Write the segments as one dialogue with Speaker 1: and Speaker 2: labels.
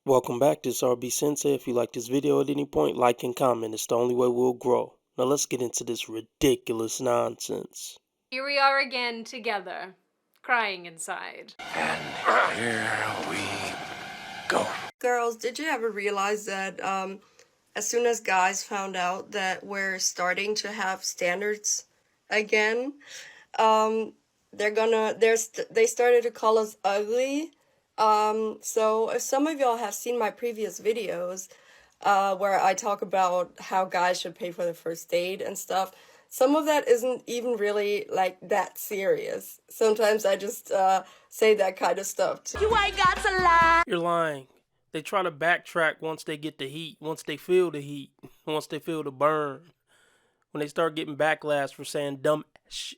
Speaker 1: Welcome back, this is RB Sensei. If you like this video at any point, like and comment. It's the only way we'll grow. Now let's get into this ridiculous nonsense.
Speaker 2: Here we are again together, crying inside.
Speaker 3: And here we go.
Speaker 4: Girls, did you ever realize that as soon as guys found out that we're starting to have standards again, they started to call us ugly. So if some of y'all have seen my previous videos, where I talk about how guys should pay for the first date and stuff, some of that isn't even really like that serious. Sometimes I just say that kind of stuff too.
Speaker 5: You ain't got to lie.
Speaker 1: You're lying. They try to backtrack once they get the heat, once they feel the heat, once they feel the burn. When they start getting backlash for saying dumb shit.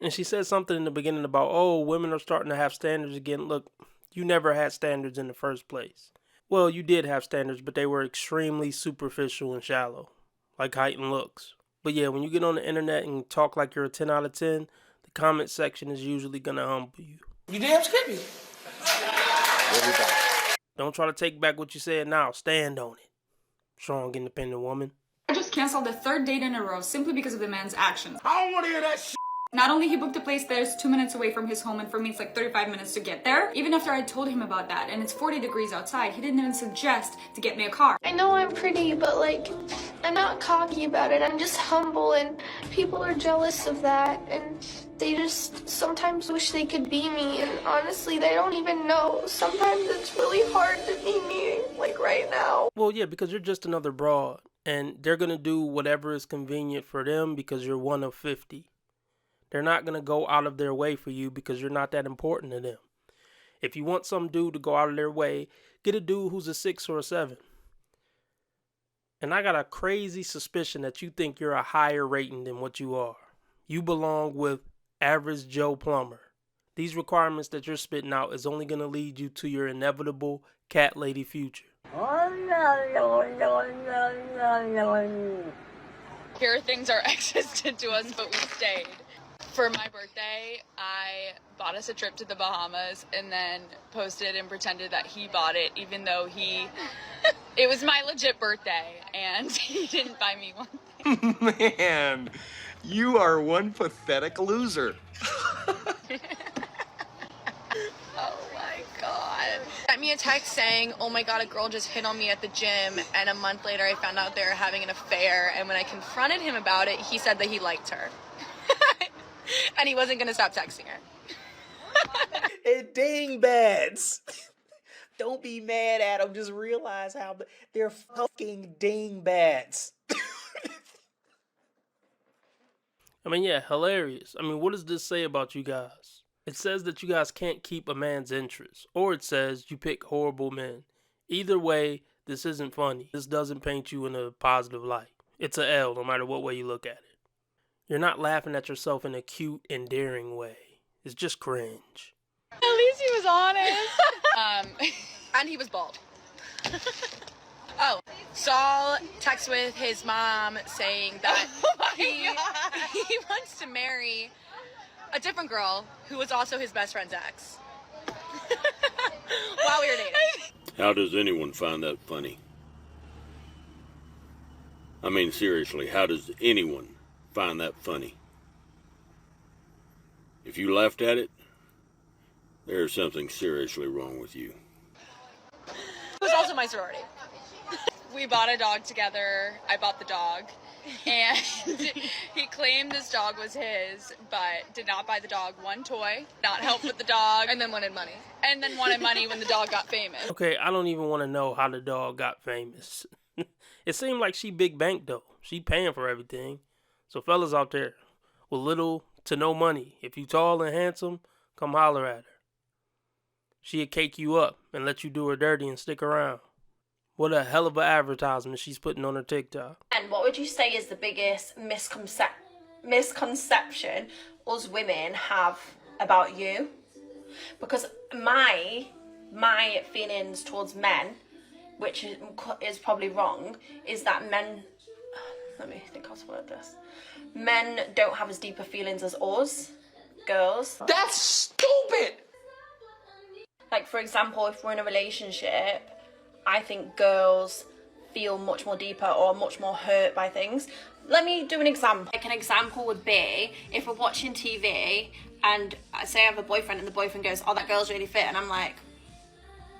Speaker 1: And she said something in the beginning about, oh, women are starting to have standards again. Look, you never had standards in the first place. Well, you did have standards, but they were extremely superficial and shallow, like height and looks. But yeah, when you get on the internet and talk like you're a 10 out of 10, the comment section is usually going to humble you.
Speaker 3: You damn skippy.
Speaker 1: Don't try to take back what you said now. Stand on it. Strong, independent woman.
Speaker 6: I just canceled the third date in a row simply because of the man's actions.
Speaker 3: I don't want to hear that shit.
Speaker 6: Not only he booked a place that is 2 minutes away from his home, and for me it's like 35 minutes to get there. Even after I told him about that, and it's 40 degrees outside, he didn't even suggest to get me a car.
Speaker 7: I know I'm pretty, but like, I'm not cocky about it. I'm just humble, and people are jealous of that, and they just sometimes wish they could be me, and honestly, they don't even know. Sometimes it's really hard to be me, like right now.
Speaker 1: Well, yeah, because you're just another broad, and they're going to do whatever is convenient for them because you're one of 50. They're not going to go out of their way for you because you're not that important to them. If you want some dude to go out of their way, get a dude who's a 6 or a 7. And I got a crazy suspicion that you think you're a higher rating than what you are. You belong with average Joe Plumber. These requirements that you're spitting out is only going to lead you to your inevitable cat lady future.
Speaker 8: Here things are existed to us, but we stayed. For my birthday, I bought us a trip to the Bahamas and then posted and pretended that he bought it, even though it was my legit birthday and he didn't buy me one thing.
Speaker 3: Man, you are one pathetic loser.
Speaker 8: Oh my God. Sent me a text saying, oh my God, a girl just hit on me at the gym, and a month later I found out they were having an affair, and when I confronted him about it, he said that he liked her. And he wasn't going to stop texting her.
Speaker 9: And dingbats. Don't be mad at them. Just realize how they're fucking dingbats.
Speaker 1: I mean, yeah, hilarious. I mean, what does this say about you guys? It says that you guys can't keep a man's interest, or it says you pick horrible men. Either way, this isn't funny. This doesn't paint you in a positive light. It's a L no matter what way you look at it. You're not laughing at yourself in a cute, endearing way. It's just cringe.
Speaker 8: At least he was honest. And he was bald. Oh, Saul texts with his mom saying that he wants to marry a different girl who was also his best friend's ex. While we were dating.
Speaker 10: How does anyone find that funny? I mean, seriously, how does anyone find that funny? If you laughed at it, there's something seriously wrong with you.
Speaker 8: It was also my sorority. We bought a dog together. I bought the dog. And he claimed this dog was his, but did not buy the dog one toy, not help with the dog, and then wanted money. And then wanted money when the dog got famous.
Speaker 1: Okay, I don't even want to know how the dog got famous. It seemed like she big bank though. She paying for everything. So fellas out there with little to no money, if you tall and handsome, come holler at her. She'll cake you up and let you do her dirty and stick around. What a hell of an advertisement she's putting on her TikTok.
Speaker 5: And what would you say is the biggest misconception us women have about you? Because my feelings towards men, which is probably wrong, is that men... Let me think how to word this. Men don't have as deeper feelings as us, girls.
Speaker 9: That's stupid!
Speaker 5: Like, for example, if we're in a relationship, I think girls feel much more deeper or much more hurt by things. Let me do an example. Like an example would be if we're watching TV and say I have a boyfriend and the boyfriend goes, oh, that girl's really fit, and I'm like,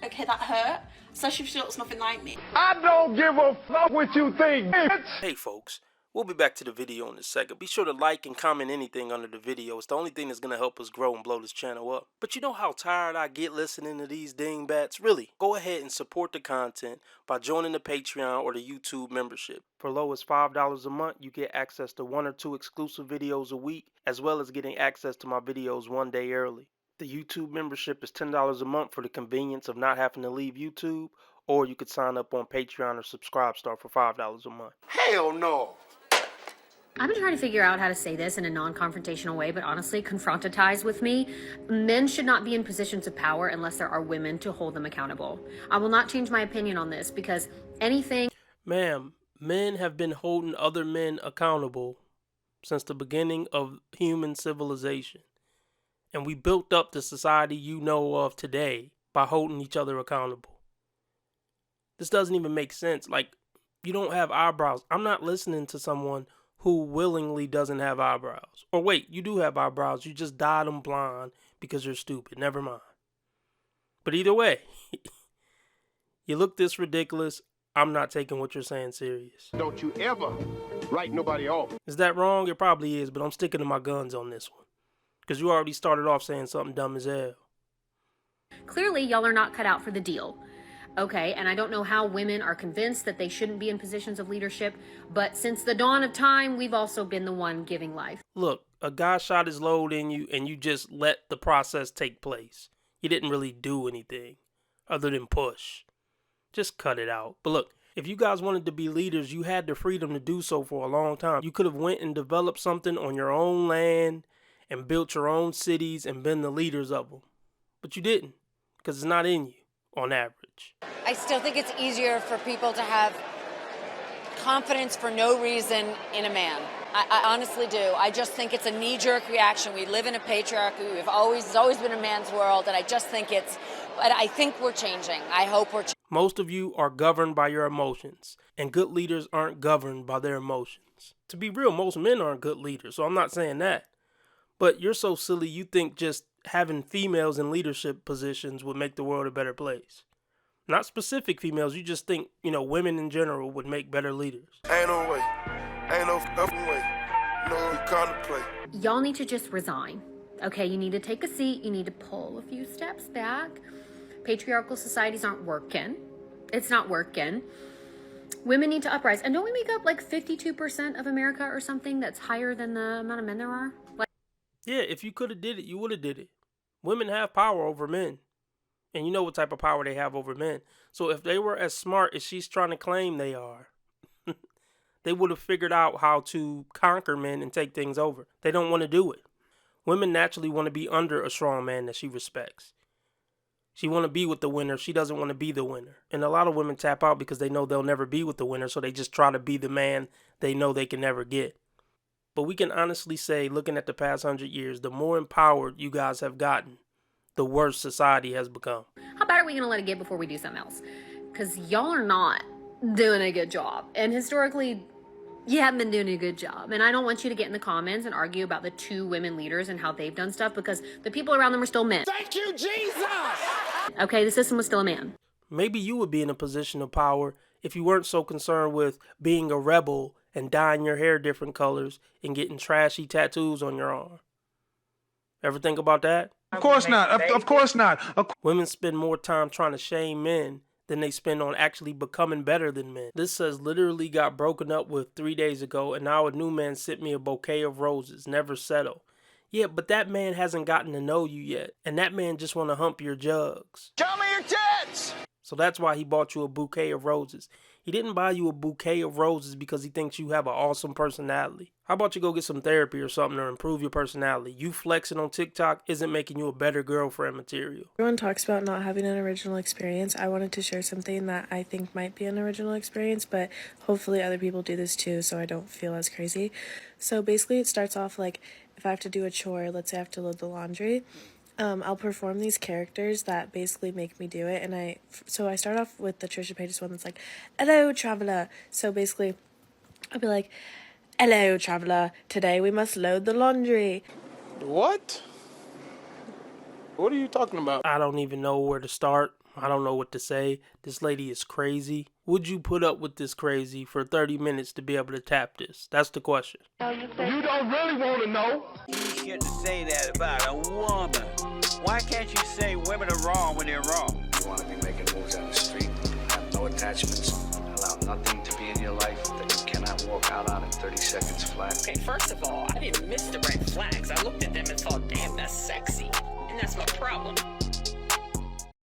Speaker 5: okay, that hurt, especially if she looks nothing like me.
Speaker 11: I don't give a fuck what you think.
Speaker 1: Hey folks, we'll be back to the video in a second. Be sure to like and comment anything under the video. It's the only thing that's going to help us grow and blow this channel up. But you know how tired I get listening to these dingbats? Really, go ahead and support the content by joining the Patreon or the YouTube membership. For low as $5 a month, you get access to 1 or 2 exclusive videos a week, as well as getting access to my videos 1 day early. The YouTube membership is $10 a month for the convenience of not having to leave YouTube, or you could sign up on Patreon or Subscribestar for $5 a month.
Speaker 11: Hell no.
Speaker 12: I've been trying to figure out how to say this in a non-confrontational way, but honestly, confrontatize with me. Men should not be in positions of power unless there are women to hold them accountable. I will not change my opinion on this because anything...
Speaker 1: Ma'am, men have been holding other men accountable since the beginning of human civilization. And we built up the society you know of today by holding each other accountable. This doesn't even make sense. Like, you don't have eyebrows. I'm not listening to someone who willingly doesn't have eyebrows. Or wait, you do have eyebrows. You just dyed them blonde because you're stupid. Never mind. But either way, you look this ridiculous. I'm not taking what you're saying serious.
Speaker 11: Don't you ever write nobody off.
Speaker 1: Is that wrong? It probably is, but I'm sticking to my guns on this one. Because you already started off saying something dumb as hell.
Speaker 12: Clearly, y'all are not cut out for the deal. Okay, and I don't know how women are convinced that they shouldn't be in positions of leadership, but since the dawn of time, we've also been the one giving life.
Speaker 1: Look, a guy shot his load in you and you just let the process take place. You didn't really do anything other than push. Just cut it out. But look, if you guys wanted to be leaders, you had the freedom to do so for a long time. You could have went and developed something on your own land and built your own cities and been the leaders of them. But you didn't, because it's not in you, on average.
Speaker 13: I still think it's easier for people to have confidence for no reason in a man. I honestly do. I just think it's a knee-jerk reaction. We live in a patriarchy. It's always been a man's world, and I just think but I think we're changing. I hope we're changing.
Speaker 1: Most of you are governed by your emotions, and good leaders aren't governed by their emotions. To be real, most men aren't good leaders, so I'm not saying that. But you're so silly you think just having females in leadership positions would make the world a better place. Not specific females, you just think, women in general would make better leaders.
Speaker 11: Ain't no way. Ain't no fucking way. No contemplate.
Speaker 12: Y'all need to just resign. Okay, you need to take a seat. You need to pull a few steps back. Patriarchal societies aren't working. It's not working. Women need to uprise. And don't we make up like 52% of America or something that's higher than the amount of men there are?
Speaker 1: Yeah, if you could have did it, you would have did it. Women have power over men. And you know what type of power they have over men. So if they were as smart as she's trying to claim they are, they would have figured out how to conquer men and take things over. They don't want to do it. Women naturally want to be under a strong man that she respects. She want to be with the winner. She doesn't want to be the winner. And a lot of women tap out because they know they'll never be with the winner. So they just try to be the man they know they can never get. But we can honestly say, looking at the past 100 years, the more empowered you guys have gotten, the worse society has become.
Speaker 12: How bad are we going to let it get before we do something else? Because y'all are not doing a good job. And historically, you haven't been doing a good job. And I don't want you to get in the comments and argue about the 2 women leaders and how they've done stuff because the people around them are still men.
Speaker 11: Thank you, Jesus!
Speaker 12: Okay, the system was still a man.
Speaker 1: Maybe you would be in a position of power if you weren't so concerned with being a rebel and dyeing your hair different colors and getting trashy tattoos on your arm. Ever think about that?
Speaker 11: Of course not. Of course not.
Speaker 1: Women spend more time trying to shame men than they spend on actually becoming better than men. This says literally got broken up with 3 days ago and now a new man sent me a bouquet of roses. Never settle. Yeah, but that man hasn't gotten to know you yet. And that man just want to hump your jugs.
Speaker 11: Show me your tits!
Speaker 1: So that's why he bought you a bouquet of roses. He didn't buy you a bouquet of roses because he thinks you have an awesome personality. How about you go get some therapy or something to improve your personality? You flexing on TikTok isn't making you a better girlfriend material.
Speaker 14: Everyone talks about not having an original experience. I wanted to share something that I think might be an original experience, but hopefully other people do this too so I don't feel as crazy. So basically it starts off like if I have to do a chore, let's say I have to load the laundry. I'll perform these characters that basically make me do it, and I start off with the Trisha Paytas one that's like, hello, traveler. So basically, I'll be like, hello, traveler, today we must load the laundry.
Speaker 1: What? What are you talking about? I don't even know where to start. I don't know what to say. This lady is crazy. Would you put up with this crazy for 30 minutes to be able to tap this? That's the question.
Speaker 15: You don't really want to know. You shouldn't say that about a woman. Why can't you say women are wrong when they're wrong?
Speaker 16: You want to be making moves on the street, have no attachments, allow nothing to be in your life that you cannot walk out on in 30 seconds flat.
Speaker 17: Okay, first of all, I didn't miss the red flags. I looked at them and thought, damn, that's sexy. And that's my problem.